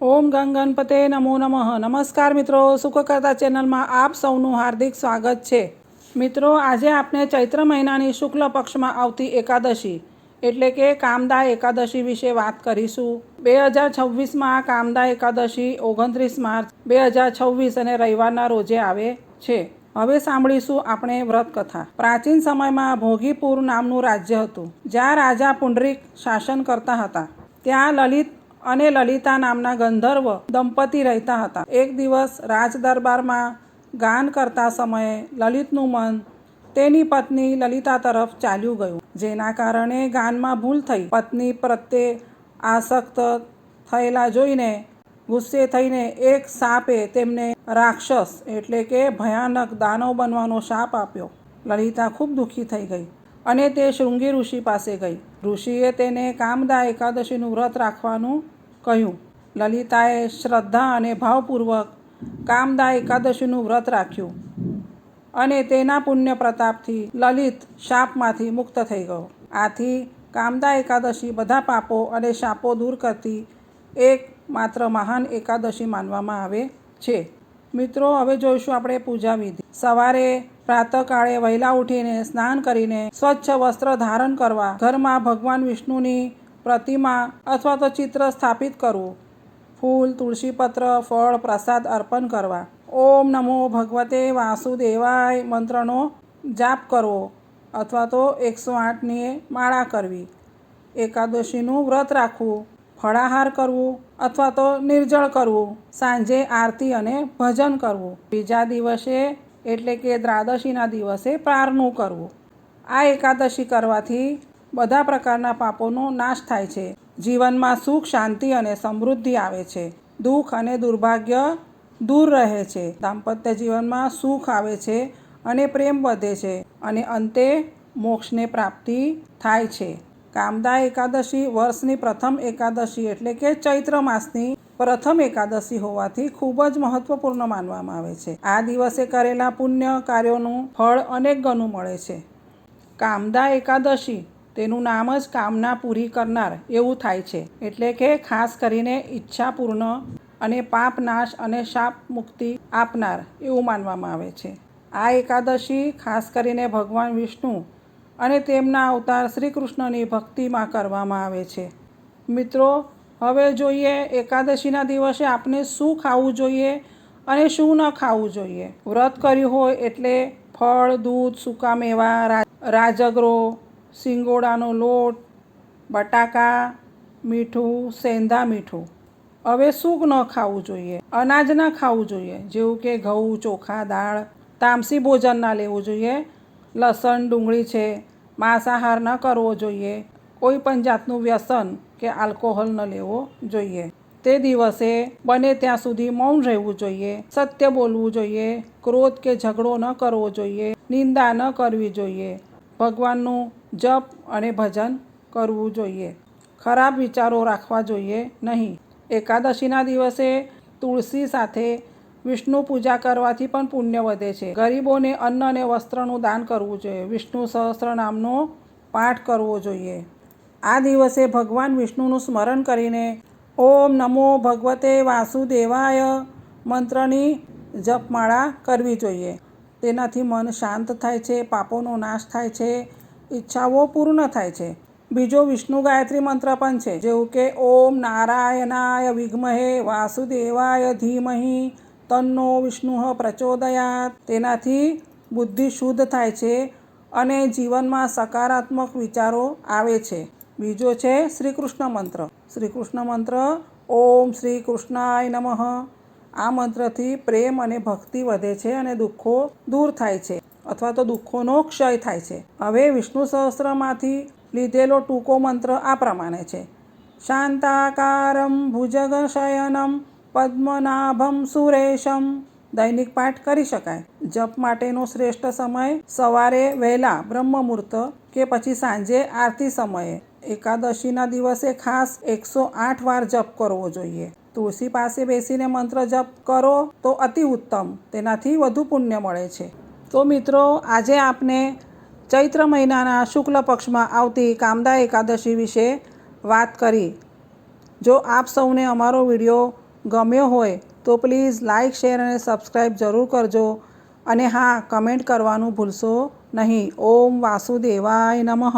ઓમ ગંગણપતે નમો નમઃ. નમસ્કાર મિત્રો, સુખકર્તા ચેનલમાં આપ સૌનું હાર્દિક સ્વાગત છે. મિત્રો, આજે આપણે ચૈત્ર મહિનાની શુક્લ પક્ષમાં આવતી એકાદશી એટલે કે કામદા એકાદશી વિશે વાત કરીશું. 2026માં કામદા એકાદશી 29 માર્ચ 2026 અને રવિવારના રોજે આવે છે. હવે સાંભળીશું આપણે વ્રત કથા. પ્રાચીન સમયમાં ભોગીપુર નામનું રાજ્ય હતું, જ્યાં રાજા પુંડરીક શાસન કરતા હતા. ત્યાં લલિત અને લલિતા નામના ગંધર્વ દંપતી રહેતા હતા. એક દિવસ રાજ દરબારમાં ગાન કરતા સમયે લલિતનું મન તેની પત્ની લલિતા તરફ ચાલ્યું ગયું, જેના કારણે ગાનમાં ભૂલ થઈ. પત્ની પ્રત્યે આસક્ત થયેલા જોઈને ગુસ્સે થઈને એક સાપે તેમને રાક્ષસ એટલે કે ભયાનક દાનવ બનવાનો શાપ આપ્યો. લલિતા ખૂબ દુઃખી થઈ ગઈ અને તે શૃંગી ઋષિ પાસે ગઈ. ઋષિએ તેને કામદા એકાદશીનું વ્રત રાખવાનું કહ્યું. લલિતાએ શ્રદ્ધા અને ભાવપૂર્વક કામદા એકાદશીનું વ્રત રાખ્યું અને તેના પુણ્ય પ્રતાપથી લલિત શાપમાંથી મુક્ત થઈ ગયો. આથી કામદા એકાદશી બધા પાપો અને શાપો દૂર કરતી એક માત્ર મહાન એકાદશી માનવામાં આવે છે. મિત્રો, હવે જોઈશું આપણે પૂજા વિધિ. સવારે પ્રાતઃકાળે વહેલા ઉઠીને સ્નાન કરીને સ્વચ્છ વસ્ત્ર ધારણ કરવા, ઘરમાં ભગવાન વિષ્ણુની પ્રતિમા અથવા તો ચિત્ર સ્થાપિત કરવું, ફૂલ, તુલસીપત્ર, ફળ, પ્રસાદ અર્પણ કરવા, ઓમ નમો ભગવતે વાસુદેવાય મંત્રનો જાપ કરવો અથવા તો 108ની માળા કરવી, એકાદશીનું વ્રત રાખવું, ફળાહાર કરવું અથવા તો નિર્જળ કરવું, સાંજે આરતી અને ભજન કરવું, બીજા દિવસે એટલે કે દ્વાદશીના દિવસે પારણું કરવું. આ એકાદશી કરવાથી બધા પ્રકારના પાપોનો નાશ થાય છે. જીવનમાં સુખ, શાંતિ અને સમૃદ્ધિ આવે છે. દુઃખ અને દુર્ભાગ્ય દૂર રહે છે. દાંપત્ય જીવનમાં સુખ આવે છે અને પ્રેમ વધે છે અને અંતે મોક્ષને પ્રાપ્તિ થાય છે. કામદા એકાદશી વર્ષની પ્રથમ એકાદશી એટલે કે ચૈત્ર માસની પ્રથમ એકાદશી હોવાથી ખૂબ જ મહત્વપૂર્ણ માનવામાં આવે છે. આ દિવસે કરેલા પુણ્ય કાર્યોનું ફળ અનેક ગણું મળે છે. કામદા એકાદશી, તેનું નામ જ કામના પૂરી કરનાર એવું થાય છે. એટલે કે ખાસ કરીને ઈચ્છા પૂર્ણ અને પાપ નાશ અને શાપ મુક્તિ આપનાર એવું માનવામાં આવે છે. આ એકાદશી ખાસ કરીને ભગવાન વિષ્ણુ અને તેમના અવતાર શ્રી કૃષ્ણની ભક્તિમાં કરવામાં આવે છે. મિત્રો, હવે જોઈએ એકાદશીના દિવસે આપણે શું ખાવું જોઈએ અને શું ન ખાવું જોઈએ. વ્રત કર્યું હોય એટલે ફળ, દૂધ, સૂકા મેવા, રાજગરો, સિંગોડાનો લોટ, બટાકા, મીઠું, સેંધા મીઠું. હવે શું ન ખાવું જોઈએ? અનાજ ન ખાવું જોઈએ, જેવું કે ઘઉં, ચોખા, દાળ. તામસી ભોજન ના લેવું જોઈએ. લસણ, ડુંગળી છે. માંસાહાર ન કરવો જોઈએ. કોઈ પણ જાતનું વ્યસન કે આલ્કોહોલ ન લેવો જોઈએ. તે દિવસે બને ત્યાં સુધી મૌન રહેવું જોઈએ. સત્ય બોલવું જોઈએ. ક્રોધ કે ઝઘડો ન કરવો જોઈએ. નિંદા ન કરવી જોઈએ. ભગવાનનું જપ અને ભજન કરવું જોઈએ. ખરાબ વિચારો રાખવા જોઈએ નહીં. એકાદશીના દિવસે તુલસી સાથે વિષ્ણુ પૂજા કરવાથી પણ પુણ્ય વધે છે. ગરીબોને અન્ન અને વસ્ત્રનું દાન કરવું જોઈએ. વિષ્ણુ સહસ્ત્ર નામનો પાઠ કરવો જોઈએ. આ દિવસે ભગવાન વિષ્ણુનું સ્મરણ કરીને ઓમ નમો ભગવતે વાસુદેવાય મંત્રની જપમાળા કરવી જોઈએ. તેનાથી મન શાંત થાય છે, પાપોનો નાશ થાય છે, ઈચ્છાઓ પૂર્ણ થાય છે. બીજો વિષ્ણુ ગાયત્રી મંત્ર પણ છે, જેવું કે ઓમ નારાયણાય વિદ્મહે વાસુદેવાય ધીમહિ તન્નો વિષ્ણુ પ્રચોદયાત. તેનાથી બુદ્ધિ શુદ્ધ થાય છે અને જીવનમાં સકારાત્મક વિચારો આવે છે. બીજો છે શ્રી કૃષ્ણ મંત્ર. શ્રી કૃષ્ણ મંત્ર ઓમ શ્રી કૃષ્ણાય નમઃ. આ મંત્રથી પ્રેમ અને ભક્તિ વધે છે અને દુઃખો દૂર થાય છે અથવા તો દુઃખોનો ક્ષય થાય છે. હવે વિષ્ણુ સહસ્ત્રમાંથી લીધેલો ટૂંકો મંત્ર આ પ્રમાણે છે. શાંતાકારમ ભુજગશયનમ પદ્મનાભમ સુરેશમ. દૈનિક પાઠ કરી શકાય. જપ માટેનો શ્રેષ્ઠ સમય સવારે વહેલા બ્રહ્મ મુહૂર્ત કે પછી સાંજે આરતી સમયે. એકાદશીના દિવસે ખાસ 108 વાર જપ કરવો જોઈએ. તુલસી પાસે બેસીને મંત્ર જપ કરો તો અતિ ઉત્તમ, તેનાથી વધુ પુણ્ય મળે છે. તો મિત્રો, આજે આપને ચૈત્ર મહિનાના શુક્લ પક્ષમાં આવતી કામદા એકાદશી વિશે વાત કરી. જો આપ સૌને અમારો વિડીયો ગમ્યો હોય તો પ્લીઝ લાઇક, શેર અને સબસ્ક્રાઈબ જરૂર કરજો. અને હા, કમેન્ટ કરવાનું ભૂલશો નહીં. ઓમ વાસુદેવાય નમઃ.